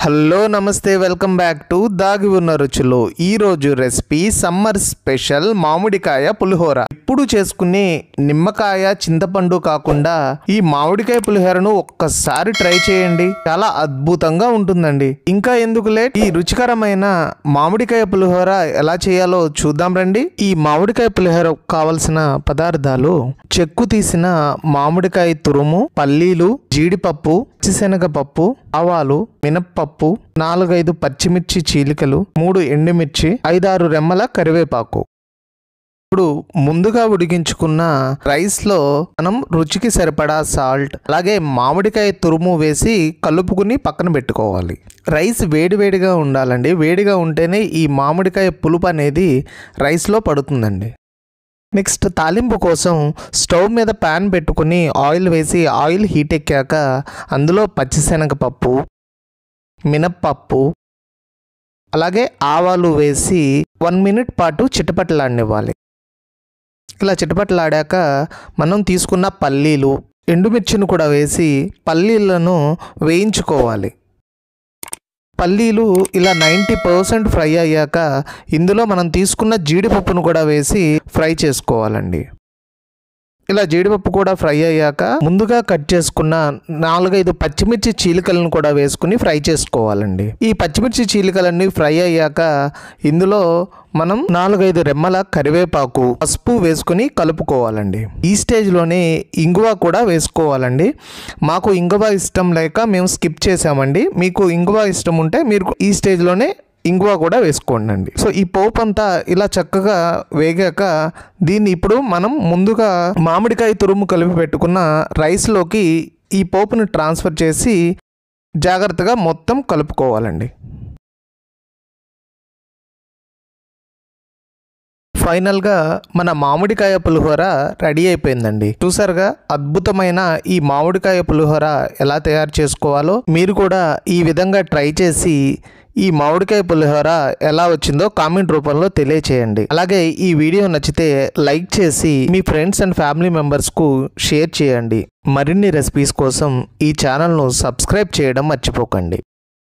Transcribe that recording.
Hello నమస్తే welcome back to దాగి ఉన్న రుచులు. ఈ రోజు రెసిపీ సమ్మర్ స్పెషల్ మామిడికాయ పులిహోర. ఇప్పుడు చేసుకునే నిమ్మకాయ చింతపండు కాకుండా ఈ మామిడికాయ పులిహోరను ఒక్కసారి ట్రై చేయండి, చాలా అద్భుతంగా ఉంటుందండి. ఇంకా ఎందుకు లేట్, ఈ రుచికరమైన మామిడికాయ పులిహోర ఎలా చేయాలో చూద్దాం రండి. ఈ మామిడికాయ పులిహోర కావలసిన పదార్థాలు: చెక్కు తీసిన మామిడికాయ తురుము, పల్లీలు, జీడిపప్పు, పచ్చిశనగపప్పు, ఆవాలు, మినప్పప్పు, 4-5 పచ్చిమిర్చి చీలికలు, 3 ఎండుమిర్చి, 5-6 రెమ్మల కరివేపాకు. ఇప్పుడు ముందుగా ఉడికించుకున్న రైస్లో మనం రుచికి సరిపడా సాల్ట్, అలాగే మామిడికాయ తురుము వేసి కలుపుకుని పక్కన పెట్టుకోవాలి. రైస్ వేడివేడిగా ఉండాలండి. వేడిగా ఉంటేనే ఈ మామిడికాయ పులుపు అనేది రైస్లో పడుతుందండి. నెక్స్ట్ తాలింపు కోసం స్టవ్ మీద ప్యాన్ పెట్టుకుని ఆయిల్ వేసి ఆయిల్ హీట్ ఎక్కాక అందులో పచ్చిశనగపప్పు, మినప్పప్పు, అలాగే ఆవాలు వేసి 1 మినిట్ పాటు చిటపటలాడనివ్వాలి. ఇలా చిటపటలాడాక మనం తీసుకున్న పల్లీలు, ఎండుమిర్చిని కూడా వేసి పల్లీలను వేయించుకోవాలి. పల్లీలు ఇలా 90% ఫ్రై అయ్యాక ఇందులో మనం తీసుకున్న జీడిపప్పును కూడా వేసి ఫ్రై చేసుకోవాలండి. ఇలా జీడిపప్పు కూడా ఫ్రై అయ్యాక ముందుగా కట్ చేసుకున్న 4-5 పచ్చిమిర్చి చీలికలను కూడా వేసుకుని ఫ్రై చేసుకోవాలండి. ఈ పచ్చిమిర్చి చీలికలన్నీ ఫ్రై అయ్యాక ఇందులో మనం 4-5 రెమ్మల కరివేపాకు, పసుపు వేసుకుని కలుపుకోవాలండి. ఈ స్టేజ్లోనే ఇంగువ కూడా వేసుకోవాలండి. మాకు ఇంగువ ఇష్టం లేక మేము స్కిప్ చేసామండి. మీకు ఇంగువ ఇష్టం ఉంటే మీరు ఈ స్టేజ్లోనే ఇంగువ కూడా వేసుకోండి. సో ఈ పోపు అంతా ఇలా చక్కగా వేగాక దీన్ని ఇప్పుడు మనం ముందుగా మామిడికాయ తురుము కలిపి పెట్టుకున్న రైస్లోకి ఈ పోపుని ట్రాన్స్ఫర్ చేసి జాగ్రత్తగా మొత్తం కలుపుకోవాలండి. ఫైనల్గా మన మామిడికాయ పులిహోర రెడీ అయిపోయిందండి. చూసారుగా, అద్భుతమైన ఈ మామిడికాయ పులిహోర ఎలా తయారు చేసుకోవాలో మీరు కూడా ఈ విధంగా ట్రై చేసి ఈ మామిడికాయ పులిహోర ఎలా వచ్చిందో కామెంట్ రూపంలో తెలియచేయండి. అలాగే ఈ వీడియో నచ్చితే లైక్ చేసి మీ ఫ్రెండ్స్ అండ్ ఫ్యామిలీ మెంబర్స్కు షేర్ చేయండి. మరిన్ని రెసిపీస్ కోసం ఈ ఛానల్ను సబ్స్క్రైబ్ చేయడం మర్చిపోకండి.